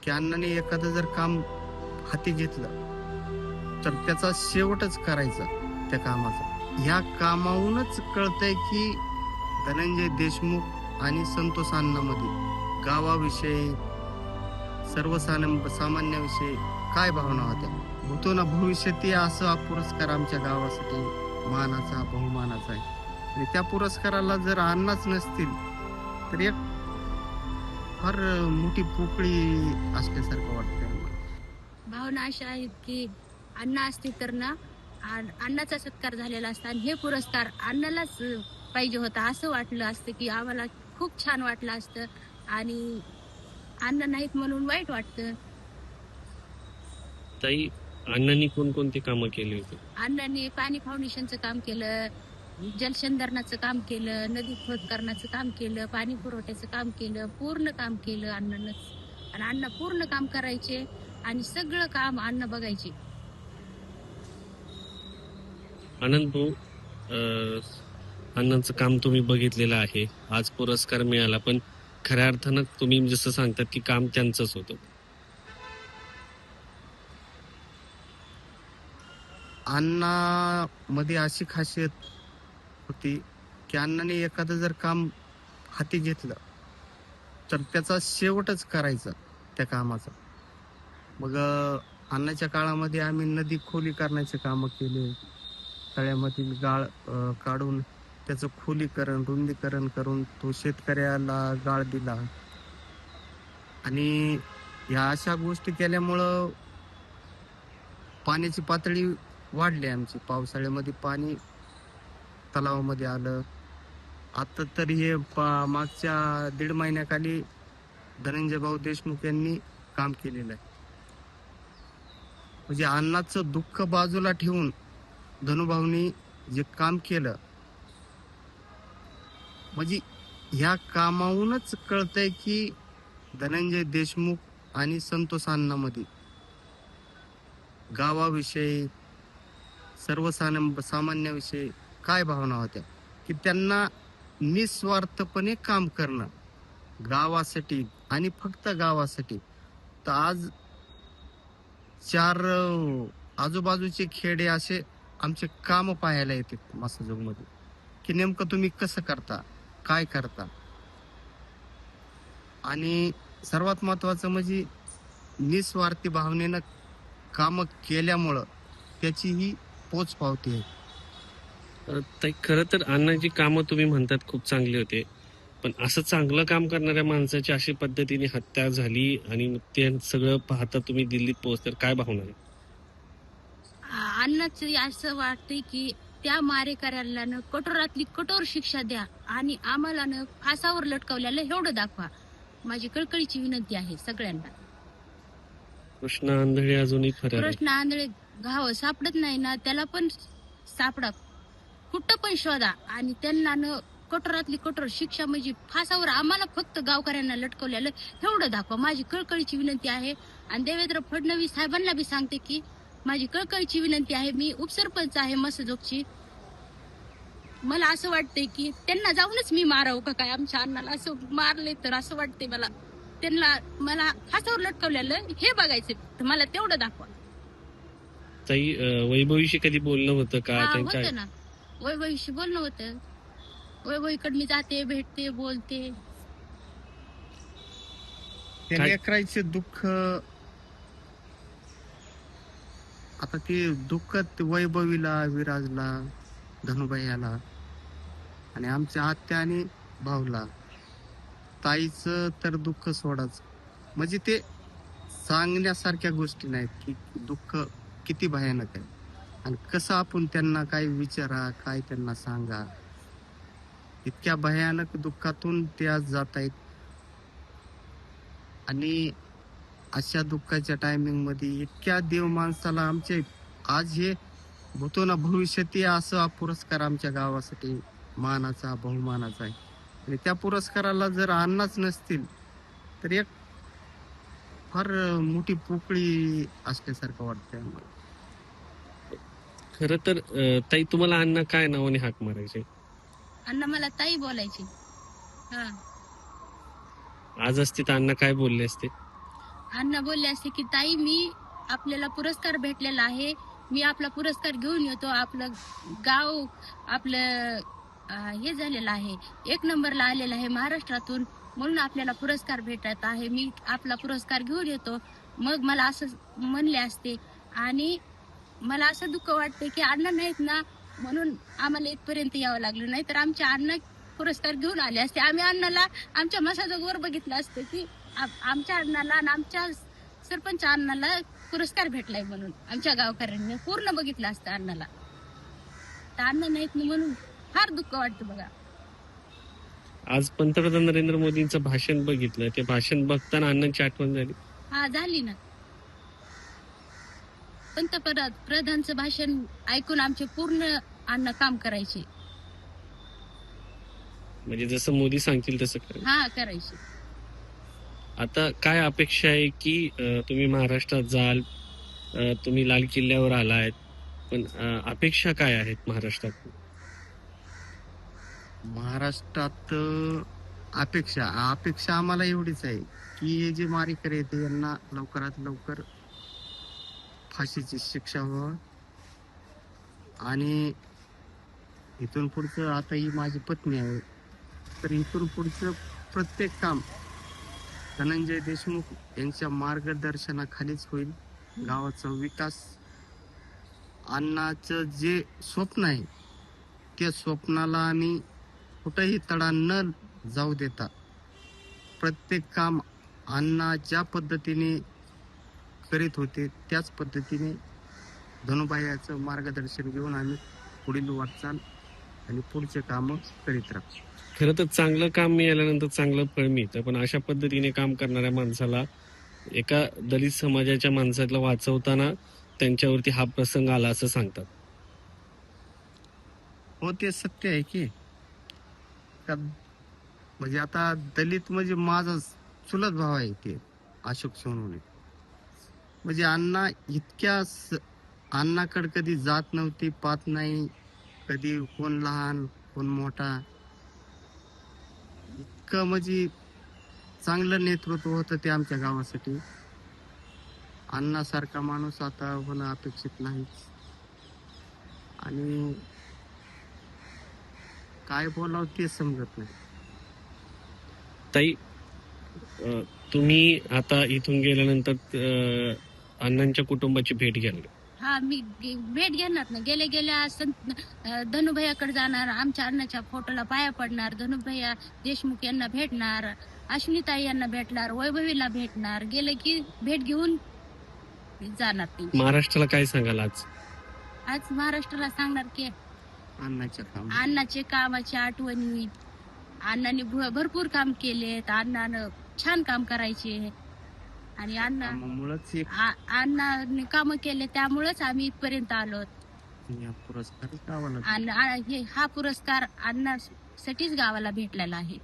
की अण्णाने एखादं जर काम हाती घेतलं तर त्याचा शेवटच करायचा त्या कामाचा. ह्या कामावूनच कळतंय की धनंजय देशमुख आणि संतोष अण्णामध्ये गावाविषयी सर्वसामान्याविषयी काय भावना होत्या. होतो ना भविष्यात असं हा पुरस्कार आमच्या गावासाठी मानाचा बहुमानाचा आहे. आणि त्या पुरस्काराला जर अण्णाच नसतील तर एक फार मोठी पोकळी असल्यासारखं वाटतंय मला. भावना अशा आहेत की अण्णा असते तर ना अण्णाचा सत्कार झालेला असता आणि हे पुरस्कार अण्णालाच पाहिजे होता असं वाटलं असतं की आम्हाला खूप छान वाटलं असतं आणि अण्णा नाहीत म्हणून वाईट वाटतं. ताई, अण्णांनी कोणकोणती कामं केली होती? अण्णांनी पाणी फाउंडेशनचं काम केलं, जलसंधारणाचं काम केलं, नदी खोदकरणाचं काम केलं, पाणी पुरवठ्याचं काम केलं, पूर्ण काम केलं अण्णांनंच. आणि अण्णा पूर्ण काम करायचे आणि सगळं काम अण्णा बघायचे. आनंद भाऊ, अण्णांचं काम तुम्ही बघितलेलं आहे, आज पुरस्कार मिळाला, पण खऱ्या अर्थानं तुम्ही जसं सांगतात की काम त्यांचंच होतं. अण्णा मध्ये अशी खासियत होती की अण्णाने एखादं जर काम हाती घेतलं तर त्याचा शेवटच करायचा त्या कामाचा. मग अण्णाच्या काळामध्ये आम्ही नदी खोलीकरणाचे कामं केले, तळ्यामधील गाळ काढून त्याचं खोलीकरण रुंदीकरण करून तो शेतकऱ्याला गाळ दिला. आणि ह्या अशा गोष्टी केल्यामुळं पाण्याची पातळी वाढली आमची. पावसाळ्यामध्ये पाणी तलावामध्ये आलं. आता तर हे मागच्या 1.5 महिन्याखाली धनंजय भाऊ देशमुख यांनी काम केलेलं आहे. म्हणजे अण्णाचं दुःख बाजूला ठेवून धनुभाऊनी जे काम केलं, म्हणजे ह्या कामावूनच कळतंय की धनंजय देशमुख आणि संतोष अण्णामध्ये गावाविषयी सर्वसामान्याविषयी काय भावना होत्या. की त्यांना निस्वार्थपणे काम करणं गावासाठी आणि फक्त गावासाठी. तर आज 4 आजूबाजूचे खेडे असे आमचे काम पाहायला येते मासाजोगमध्ये की नेमकं तुम्ही कसं करता, काय करता. आणि सर्वात महत्वाचं म्हणजे निस्वार्थी भावनेनं काम केल्यामुळं त्याची ही पोच पावती आहे. ताई, खरं तर अण्णांची कामं तुम्ही म्हणतात खूप चांगली होते, पण असं चांगलं काम करणाऱ्या माणसाची अशी पद्धतीने हत्या झाली आणि ते सगळं पाहता तुम्ही दिल्लीत पोहोचतर काय भावना आहे? अण्णाच असं वाटतंय की त्या मारेकऱ्याला कठोरातली कठोर शिक्षा द्या आणि आम्हाला फासावर लटकवल्याला एवढं दाखवा. माझी कळकळीची विनंती आहे सगळ्यांना. कृष्ण आंधळे अजूनही फरार आहे. कृष्ण आंधळे घाव सापडत नाही ना, त्याला पण सापडा, कुठं पण शोधा आणि त्यांना कठोरातली कठोर शिक्षा म्हणजे फासावर आम्हाला फक्त गावकऱ्यांना लटकवल्याला एवढं दाखवा. माझी कळकळीची विनंती आहे. आणि देवेंद्र फडणवीस साहेबांना बी सांगते की माझी कळकळीची विनंती आहे. मी उपसरपंच आहे मसजोगची. मला असं वाटतंय की त्यांना जाऊनच मी मारावं का काय. आमच्या अण्णाला असं मारले तर असं वाटतंय मला. त्यांना मला फासावर लटकवलेलं हे बघायचं, तर मला तेवढं दाखवा. ताई, वैभवीशी कधी बोलणं होतं का? हा, त्यांच्या होतं ना. वैभवीशी बोलणं होतं. वैभवीकडे मी जाते, भेटते, बोलते. त्या काय? लेकराचे दुःख, आता ते दुःख वैभवीला, विराजला, धनुबाईला आणि आमच्या आत्या आणि भाऊला, ताईचं तर दुःख सोडाच. म्हणजे ते सांगण्यासारख्या गोष्टी नाहीत की दुःख किती भयानक आहे आणि कसं आपण त्यांना काय विचारा, काय त्यांना सांगा. इतक्या भयानक दुःखातून ते आज जात आहेत. आणि अशा दुःखाच्या टायमिंग मध्ये इतक्या देव माणसाला आमचे आज हे होतो ना भविष्यात असं हा पुरस्कार आमच्या गावासाठी मानाचा बहुमानाचा आहे. आणि त्या पुरस्काराला जर अण्णाच नसतील तर एक फार मोठी पोकळी असल्यासारखं वाटतंय मला. खरं तर ताई, तुम्हाला अण्णा काय नावाने हाक मारायचे? अण्णा मला ताई बोलायची. हा, आज असते तर अण्णा काय बोलले असते? अण्णा बोलले असते की ताई मी आपल्याला पुरस्कार भेटलेला आहे, मी आपला पुरस्कार घेऊन येतो, आपलं गाव आपलं हे झालेलं आहे, 1 नंबरला आलेलं आहे महाराष्ट्रातून, म्हणून आपल्याला पुरस्कार भेटत आहे, मी आपला पुरस्कार घेऊन येतो. मग मला असं म्हणले असते. आणि मला असं दुःख वाटते की अण्णा नाहीत ना, म्हणून आम्हाला इथपर्यंत यावं लागलं, नाही तर आमच्या अण्णा पुरस्कार घेऊन आले असते. आम्ही अण्णाला आमच्या मसाजोगवर बघितलं असतं की आमच्या अण्णाला आणि आमच्या सरपंच अण्णाला पुरस्कार भेटलाय म्हणून आमच्या गावकऱ्यांनी पूर्ण बघितलं असतं अण्णाला. तर अण्णा नाहीत ना म्हणून फार दुःख वाटतं बघा. आज पंतप्रधान नरेंद्र मोदींचं भाषण बघितलं, ते भाषण बघताना अण्णांची आठवण झाली. हा झाली ना. पंतप्रधानचं भाषण ऐकून आमचे पूर्ण अण्णा काम करायचे. म्हणजे जसं मोदी सांगतील तसं करेल. हा करायचे. आता काय अपेक्षा आहे की तुम्ही महाराष्ट्रात जाल, तुम्ही लाल किल्ल्यावर आलायत, पण अपेक्षा काय आहेत महाराष्ट्रात? महाराष्ट्रात अपेक्षा आम्हाला एवढीच आहे की हे जे मारेकरी आहेत यांना लवकरात लवकर फाशीची शिक्षा व्हावी. आणि इथून पुढचं, आता ही माझी पत्नी आहे, तर इथून पुढचं प्रत्येक काम धनंजय देशमुख यांच्या मार्गदर्शनाखालीच होईल. गावाचा विकास, अण्णाचं जे स्वप्न आहे त्या स्वप्नाला आम्ही कुठेही तडा न जाऊ देता प्रत्येक काम अण्णा ज्या पद्धतीने करीत होते त्याच पद्धतीने धनुभाईचं मार्गदर्शन घेऊन आम्ही पुढील वाटचाल आणि पुढचे काम करीत राहतो. खरं तर चांगलं काम मिळाल्यानंतर चांगलं फळ मिळतं, पण अशा पद्धतीने काम करणाऱ्या माणसाला, एका दलित समाजाच्या माणसाला वाचवताना त्यांच्यावरती हा प्रसंग आला असं सांगतात. हो, ते सत्य आहे की म्हणजे आता दलित म्हणजे माझा चुलत भाव आहे ते अशोक सोनवणे. म्हणजे अण्णा अण्णाकडे कधी जात नव्हती, पात नाही, कधी कोण लहान कोण मोठा, इतकं म्हणजे चांगलं नेतृत्व होतं ते आमच्या गावासाठी. अण्णासारखा माणूस आता होणं अपेक्षित नाहीच. आणि काय बोलावं ते समजत नाही. ताई, तुम्ही आता इथून गेल्यानंतर अण्णांच्या कुटुंबाची भेट घ्याल? हा, मी भेट घेणार ना. गेल्या धनुभैयाकडे जाणार, आमच्या अण्णाच्या फोटोला पाया पडणार, धनुभैया देशमुख यांना भेटणार, अश्विनीताई यांना भेटणार, वैभवीला भेटणार, गेले की भेट घेऊन जाणार. ती महाराष्ट्राला काय सांगाल आज? आज महाराष्ट्राला सांगणार की अण्णाचे कामाची आठवणी, अण्णांनी भरपूर काम केले, अण्णानं छान काम करायचे आणि अण्णांनी काम केले त्यामुळेच आम्ही इथपर्यंत आलो. पुरस्कार आणि हा पुरस्कार अण्णासाठीच गावाला भेटलेला आहे.